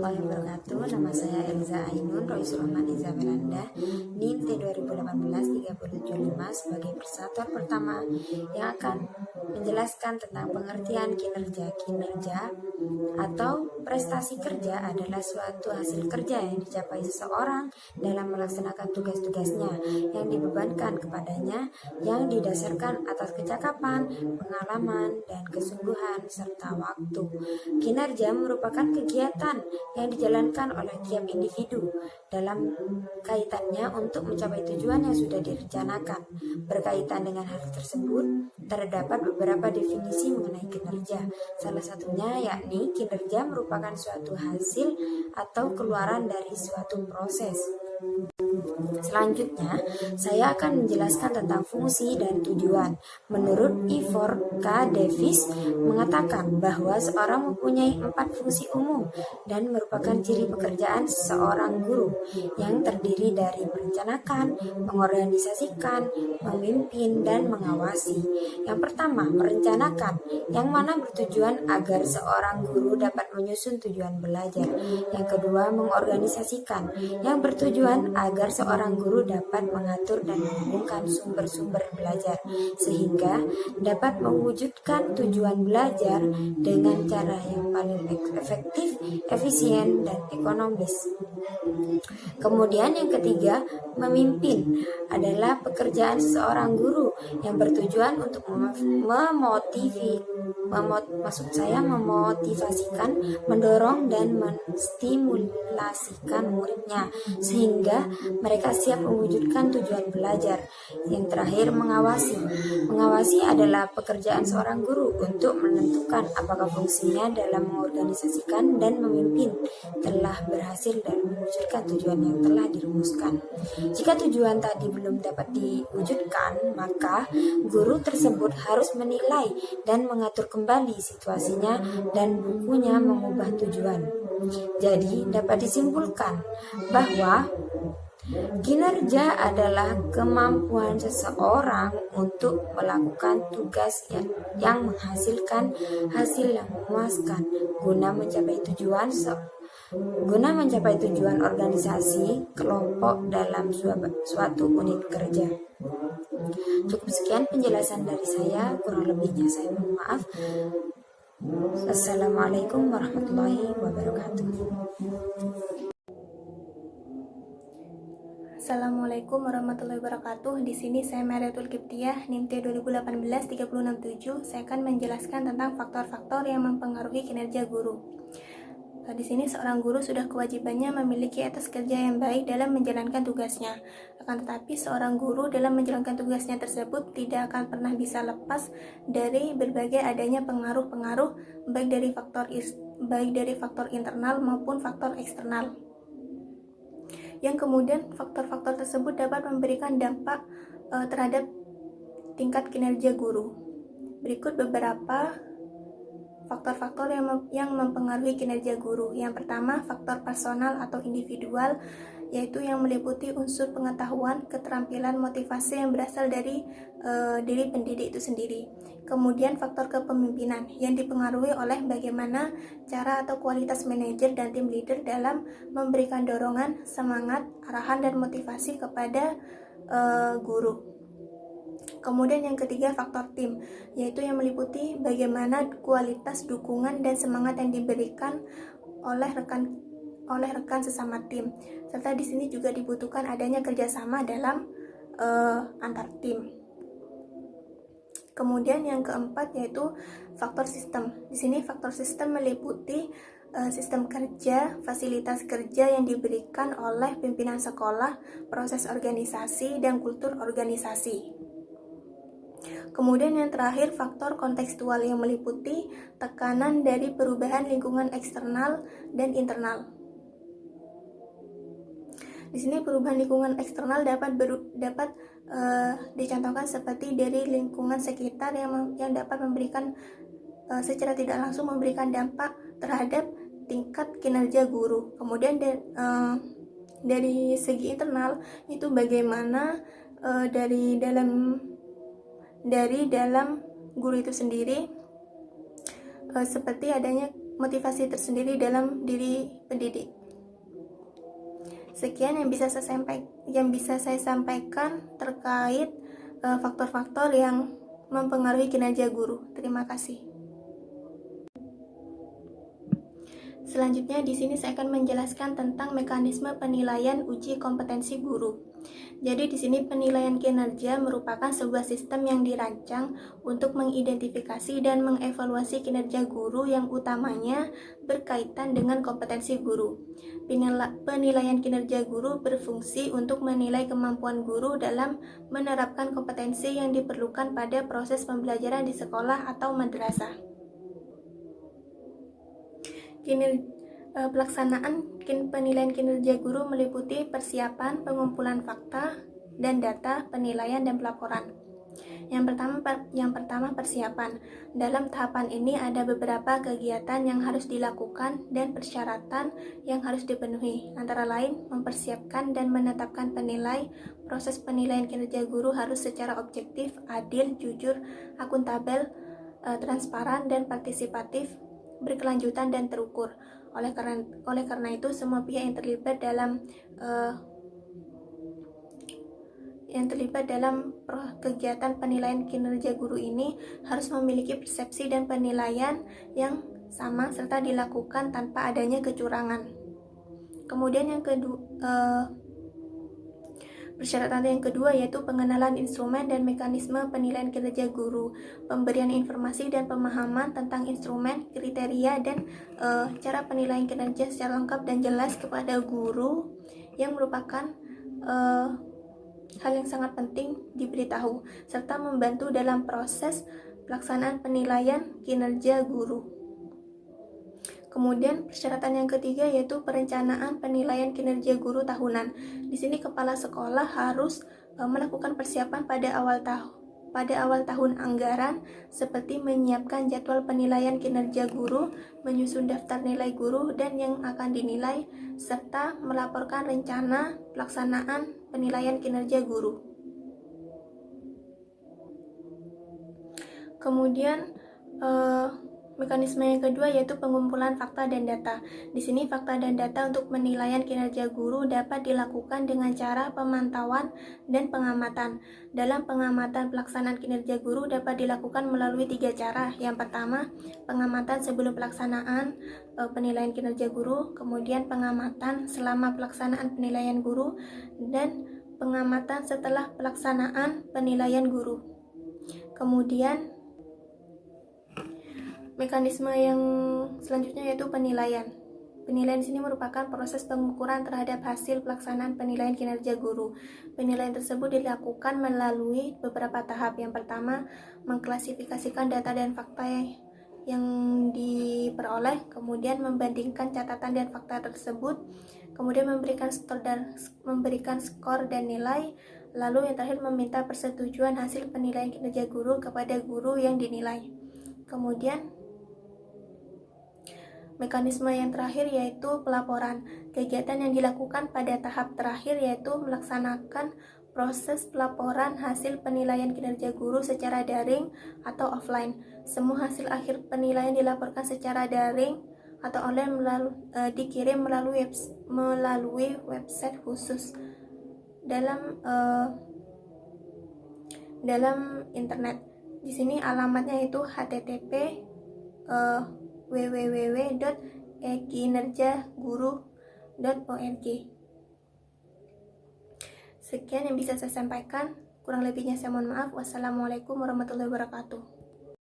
warahmatullahi wabarakatuh. Nama saya Elza Ainun Roisul Rahman Izabelanda, NIM T2018-375 sebagai persatuan pertama yang akan menjelaskan tentang pengertian kinerja. Kinerja atau prestasi kerja adalah suatu hasil kerja yang dicapai seseorang dalam melaksanakan tugas-tugasnya yang dibebankan kepadanya, yang didasarkan atas kecakapan, pengalaman, dan kesungguhan serta waktu. Kinerja merupakan kegiatan yang dijalankan oleh tiap individu dalam kaitannya untuk mencapai tujuan yang sudah direncanakan. Berkaitan dengan hal tersebut, terdapat beberapa definisi mengenai kinerja. Salah satunya yakni kinerja merupakan suatu hasil atau keluaran dari suatu proses. Selanjutnya, saya akan menjelaskan tentang fungsi dan tujuan. Menurut Ivor K. Davis mengatakan bahwa seorang mempunyai 4 fungsi umum dan merupakan ciri pekerjaan seorang guru yang terdiri dari merencanakan, mengorganisasikan, memimpin, dan mengawasi. Yang pertama, merencanakan, yang mana bertujuan agar seorang guru dapat menyusun tujuan belajar. Yang kedua, mengorganisasikan, yang bertujuan agar seorang guru dapat mengatur dan menghubungkan sumber-sumber belajar sehingga dapat mewujudkan tujuan belajar dengan cara yang paling efektif, efisien, dan ekonomis. Kemudian yang ketiga, memimpin adalah pekerjaan seorang guru yang bertujuan untuk memotivasikan, mendorong, dan menstimulasikan muridnya sehingga mereka siap mewujudkan tujuan belajar. Yang terakhir, mengawasi. Mengawasi adalah pekerjaan seorang guru untuk menentukan apakah fungsinya dalam mengorganisasikan dan memimpin telah berhasil dalam mewujudkan tujuan yang telah dirumuskan. Jika tujuan tadi belum dapat diwujudkan, maka guru tersebut harus menilai dan mengatur kembali situasinya dan bukunya mengubah tujuan. Jadi dapat disimpulkan bahwa kinerja adalah kemampuan seseorang untuk melakukan tugas yang menghasilkan hasil yang memuaskan guna mencapai tujuan organisasi kelompok dalam suatu unit kerja. Cukup sekian penjelasan dari saya, kurang lebihnya saya mohon maaf. Assalamualaikum warahmatullahi wabarakatuh. Assalamualaikum warahmatullahi wabarakatuh. Di sini saya Mariatul Kiptiah, NIM T2018-367. Saya akan menjelaskan tentang faktor-faktor yang mempengaruhi kinerja guru. Di sini seorang guru sudah kewajibannya memiliki etos kerja yang baik dalam menjalankan tugasnya. Akan tetapi seorang guru dalam menjalankan tugasnya tersebut tidak akan pernah bisa lepas dari berbagai adanya pengaruh-pengaruh baik dari faktor internal maupun faktor eksternal. Yang kemudian faktor-faktor tersebut dapat memberikan dampak terhadap tingkat kinerja guru. Berikut beberapa faktor-faktor yang mempengaruhi kinerja guru. Yang pertama, faktor personal atau individual, yaitu yang meliputi unsur pengetahuan, keterampilan, motivasi yang berasal dari diri pendidik itu sendiri. Kemudian faktor kepemimpinan yang dipengaruhi oleh bagaimana cara atau kualitas manajer dan tim leader dalam memberikan dorongan, semangat, arahan, dan motivasi kepada guru. Kemudian yang ketiga, faktor tim, yaitu yang meliputi bagaimana kualitas dukungan dan semangat yang diberikan oleh rekan sesama tim. Serta di sini juga dibutuhkan adanya kerjasama dalam antar tim. Kemudian yang keempat yaitu faktor sistem. Di sini faktor sistem meliputi sistem kerja, fasilitas kerja yang diberikan oleh pimpinan sekolah, proses organisasi, dan kultur organisasi. Kemudian yang terakhir, faktor kontekstual yang meliputi tekanan dari perubahan lingkungan eksternal dan internal. Di sini perubahan lingkungan eksternal dapat dicontohkan seperti dari lingkungan sekitar yang dapat memberikan secara tidak langsung memberikan dampak terhadap tingkat kinerja guru. Kemudian dari segi internal itu bagaimana dari dalam guru itu sendiri, seperti adanya motivasi tersendiri dalam diri pendidik. Sekian yang bisa saya sampaikan terkait faktor-faktor yang mempengaruhi kinerja guru. Terima kasih. Selanjutnya di sini saya akan menjelaskan tentang mekanisme penilaian uji kompetensi guru. Jadi di sini penilaian kinerja merupakan sebuah sistem yang dirancang untuk mengidentifikasi dan mengevaluasi kinerja guru yang utamanya berkaitan dengan kompetensi guru. Penilaian kinerja guru berfungsi untuk menilai kemampuan guru dalam menerapkan kompetensi yang diperlukan pada proses pembelajaran di sekolah atau madrasah. Pelaksanaan penilaian kinerja guru meliputi persiapan, pengumpulan fakta dan data, penilaian dan pelaporan. Yang pertama persiapan. Dalam tahapan ini ada beberapa kegiatan yang harus dilakukan dan persyaratan yang harus dipenuhi. Antara lain, mempersiapkan dan menetapkan penilai. Proses penilaian kinerja guru harus secara objektif, adil, jujur, akuntabel, transparan dan partisipatif, berkelanjutan dan terukur. Oleh karena itu, semua pihak yang terlibat dalam kegiatan penilaian kinerja guru ini harus memiliki persepsi dan penilaian yang sama serta dilakukan tanpa adanya kecurangan. Kemudian persyaratan yang kedua yaitu pengenalan instrumen dan mekanisme penilaian kinerja guru, pemberian informasi dan pemahaman tentang instrumen, kriteria, dan cara penilaian kinerja secara lengkap dan jelas kepada guru yang merupakan hal yang sangat penting diberitahu, serta membantu dalam proses pelaksanaan penilaian kinerja guru. Kemudian persyaratan yang ketiga yaitu perencanaan penilaian kinerja guru tahunan. Di sini kepala sekolah harus melakukan persiapan pada awal tahun anggaran seperti menyiapkan jadwal penilaian kinerja guru, menyusun daftar nilai guru dan yang akan dinilai, serta melaporkan rencana pelaksanaan penilaian kinerja guru. Kemudian mekanisme yang kedua yaitu pengumpulan fakta dan data. Di sini fakta dan data untuk penilaian kinerja guru dapat dilakukan dengan cara pemantauan dan pengamatan. Dalam pengamatan pelaksanaan kinerja guru dapat dilakukan melalui 3 cara. Yang pertama, pengamatan sebelum pelaksanaan penilaian kinerja guru, kemudian pengamatan selama pelaksanaan penilaian guru, dan pengamatan setelah pelaksanaan penilaian guru. Kemudian mekanisme yang selanjutnya yaitu penilaian. Penilaian di sini merupakan proses pengukuran terhadap hasil pelaksanaan penilaian kinerja guru. Penilaian tersebut dilakukan melalui beberapa tahap. Yang pertama, mengklasifikasikan data dan fakta yang diperoleh, kemudian membandingkan catatan dan fakta tersebut, kemudian memberikan skor dan nilai, lalu yang terakhir meminta persetujuan hasil penilaian kinerja guru kepada guru yang dinilai. Kemudian mekanisme yang terakhir yaitu pelaporan. Kegiatan yang dilakukan pada tahap terakhir yaitu melaksanakan proses pelaporan hasil penilaian kinerja guru secara daring atau offline. Semua hasil akhir penilaian dilaporkan secara daring atau online dikirim melalui website khusus dalam internet. Di sini alamatnya itu http www.ekinerjaguru.org. Sekian yang bisa saya sampaikan, kurang lebihnya saya mohon maaf. Wassalamualaikum warahmatullahi wabarakatuh.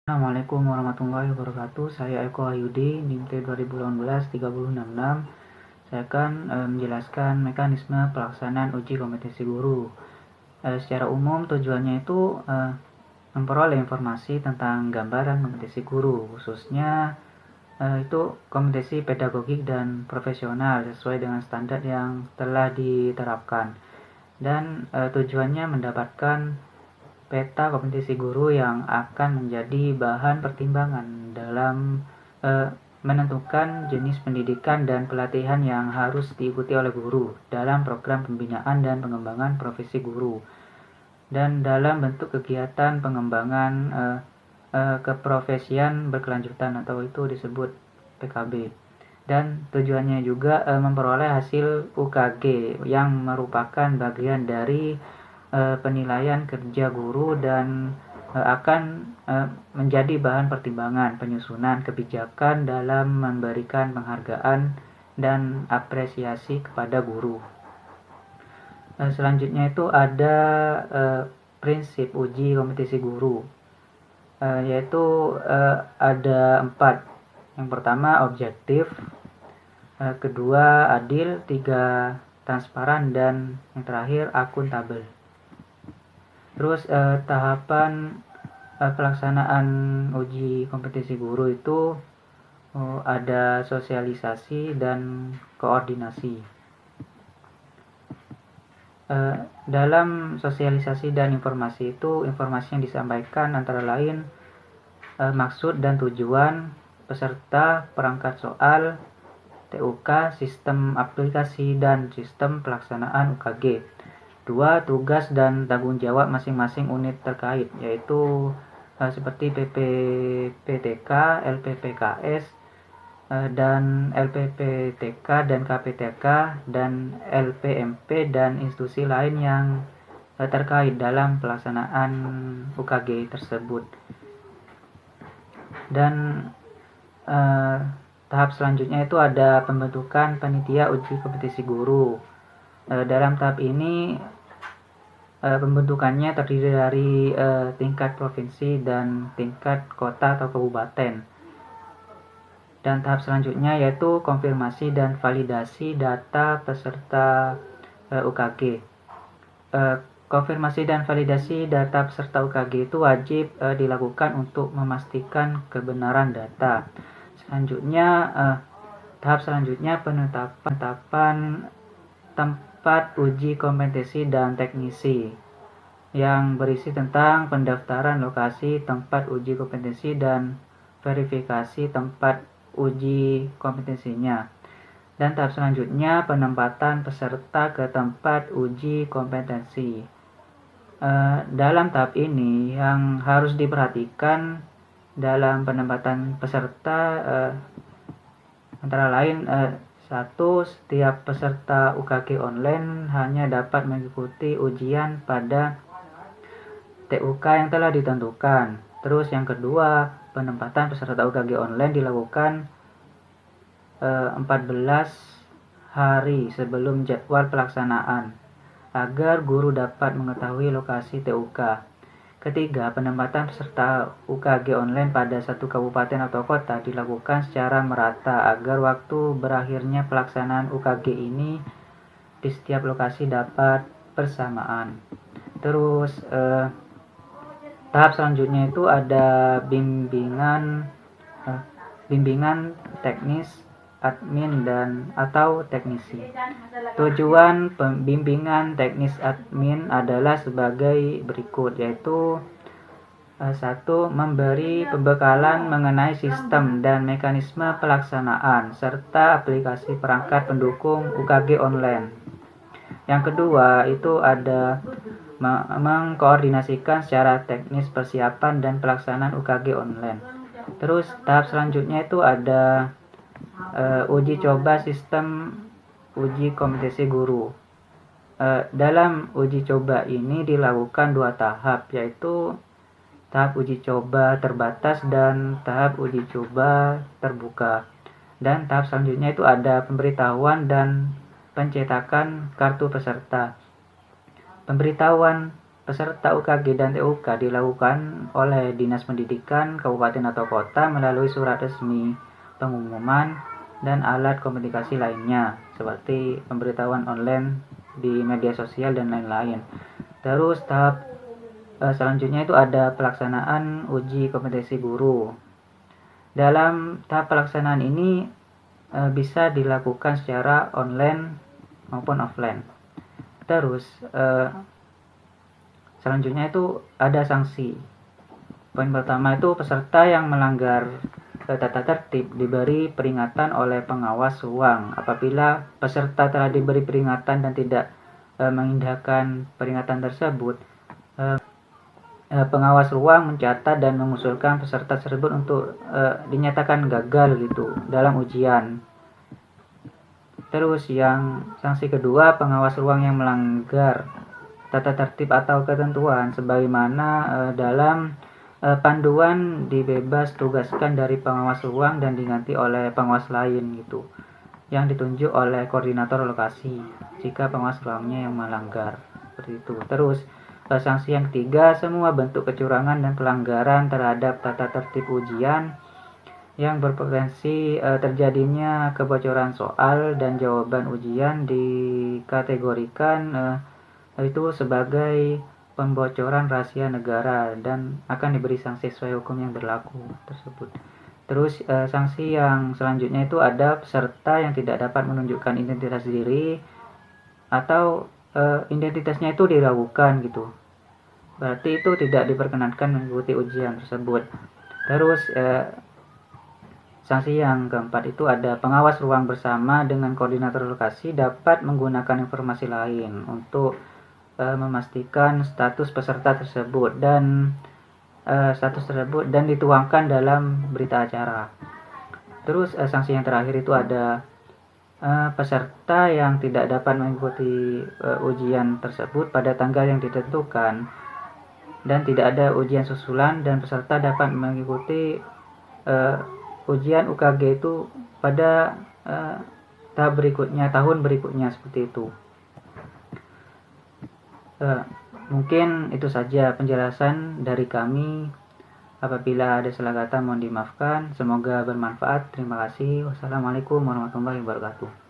Assalamualaikum warahmatullahi wabarakatuh. Saya Eko Ayudi, NIM T 2018-3066. Saya akan menjelaskan mekanisme pelaksanaan uji kompetensi guru. Secara umum tujuannya itu memperoleh informasi tentang gambaran kompetensi guru, khususnya itu kompetensi pedagogik dan profesional sesuai dengan standar yang telah diterapkan, dan tujuannya mendapatkan peta kompetensi guru yang akan menjadi bahan pertimbangan dalam menentukan jenis pendidikan dan pelatihan yang harus diikuti oleh guru dalam program pembinaan dan pengembangan profesi guru, dan dalam bentuk kegiatan pengembangan keprofesian berkelanjutan atau itu disebut PKB. Dan tujuannya juga memperoleh hasil UKG yang merupakan bagian dari penilaian kerja guru dan akan menjadi bahan pertimbangan penyusunan kebijakan dalam memberikan penghargaan dan apresiasi kepada guru. Selanjutnya itu ada prinsip uji kompetisi guru, yaitu ada 4. Yang pertama objektif, kedua adil, 3 transparan, dan yang terakhir akuntabel. Terus tahapan pelaksanaan uji kompetisi guru itu ada sosialisasi dan koordinasi. Dalam sosialisasi dan informasi itu, informasi yang disampaikan antara lain maksud dan tujuan peserta, perangkat soal, TUK, sistem aplikasi, dan sistem pelaksanaan UKG. 2. Tugas dan tanggung jawab masing-masing unit terkait, yaitu seperti PPPTK, LPPKS, dan LPPTK dan KPTK, dan LPMP, dan institusi lain yang terkait dalam pelaksanaan UKG tersebut. Dan tahap selanjutnya itu ada pembentukan panitia uji kompetisi guru. Dalam tahap ini pembentukannya terdiri dari tingkat provinsi dan tingkat kota atau kabupaten. Dan tahap selanjutnya yaitu konfirmasi dan validasi data peserta UKG. Konfirmasi dan validasi data peserta UKG itu wajib dilakukan untuk memastikan kebenaran data. Selanjutnya, tahap selanjutnya penetapan tempat uji kompetensi dan teknisi yang berisi tentang pendaftaran lokasi tempat uji kompetensi dan verifikasi tempat uji kompetensinya. Dan tahap selanjutnya penempatan peserta ke tempat uji kompetensi. Dalam tahap ini yang harus diperhatikan dalam penempatan peserta antara lain 1. Setiap peserta UKG online hanya dapat mengikuti ujian pada TUK yang telah ditentukan. Terus yang kedua, penempatan peserta UKG online dilakukan 14 hari sebelum jadwal pelaksanaan agar guru dapat mengetahui lokasi TUK. Ketiga, penempatan peserta UKG online pada satu kabupaten atau kota dilakukan secara merata agar waktu berakhirnya pelaksanaan UKG ini di setiap lokasi dapat bersamaan. Terus tahap selanjutnya itu ada bimbingan teknis, admin, dan atau teknisi. Tujuan pembimbingan teknis admin adalah sebagai berikut, yaitu 1. Memberi pembekalan mengenai sistem dan mekanisme pelaksanaan serta aplikasi perangkat pendukung UKG online. Yang kedua itu ada mengkoordinasikan secara teknis persiapan dan pelaksanaan UKG online. Terus tahap selanjutnya itu ada uji coba sistem uji kompetensi guru. Dalam uji coba ini dilakukan 2 tahap, yaitu tahap uji coba terbatas dan tahap uji coba terbuka. Dan tahap selanjutnya itu ada pemberitahuan dan pencetakan kartu peserta. Pemberitahuan peserta UKG dan TUK dilakukan oleh Dinas Pendidikan Kabupaten atau Kota melalui surat resmi, pengumuman, dan alat komunikasi lainnya seperti pemberitahuan online di media sosial dan lain-lain. Terus tahap selanjutnya itu ada pelaksanaan uji kompetensi guru. Dalam tahap pelaksanaan ini bisa dilakukan secara online maupun offline. Terus selanjutnya itu ada sanksi. Poin pertama itu peserta yang melanggar tata tertib diberi peringatan oleh pengawas ruang. Apabila peserta telah diberi peringatan dan tidak mengindahkan peringatan tersebut, pengawas ruang mencatat dan mengusulkan peserta tersebut untuk dinyatakan gagal gitu dalam ujian. Terus yang sanksi kedua, pengawas ruang yang melanggar tata tertib atau ketentuan sebagaimana dalam panduan dibebas tugaskan dari pengawas ruang dan diganti oleh pengawas lain gitu, yang ditunjuk oleh koordinator lokasi jika pengawas ruangnya yang melanggar seperti itu. Terus sanksi yang ketiga, semua bentuk kecurangan dan pelanggaran terhadap tata tertib ujian yang berpotensi terjadinya kebocoran soal dan jawaban ujian dikategorikan itu sebagai pembocoran rahasia negara dan akan diberi sanksi sesuai hukum yang berlaku tersebut. Terus sanksi yang selanjutnya itu ada peserta yang tidak dapat menunjukkan identitas diri atau identitasnya itu diragukan gitu. Berarti itu tidak diperkenankan mengikuti ujian tersebut. Terus sanksi yang keempat itu ada pengawas ruang bersama dengan koordinator lokasi dapat menggunakan informasi lain untuk memastikan status peserta tersebut dan dituangkan dalam berita acara. Terus sanksi yang terakhir itu ada peserta yang tidak dapat mengikuti ujian tersebut pada tanggal yang ditentukan dan tidak ada ujian susulan, dan peserta dapat mengikuti ujian UKG itu pada tahun berikutnya seperti itu. Mungkin itu saja penjelasan dari kami. Apabila ada salah kata mohon dimaafkan. Semoga bermanfaat. Terima kasih. Wassalamualaikum warahmatullahi wabarakatuh.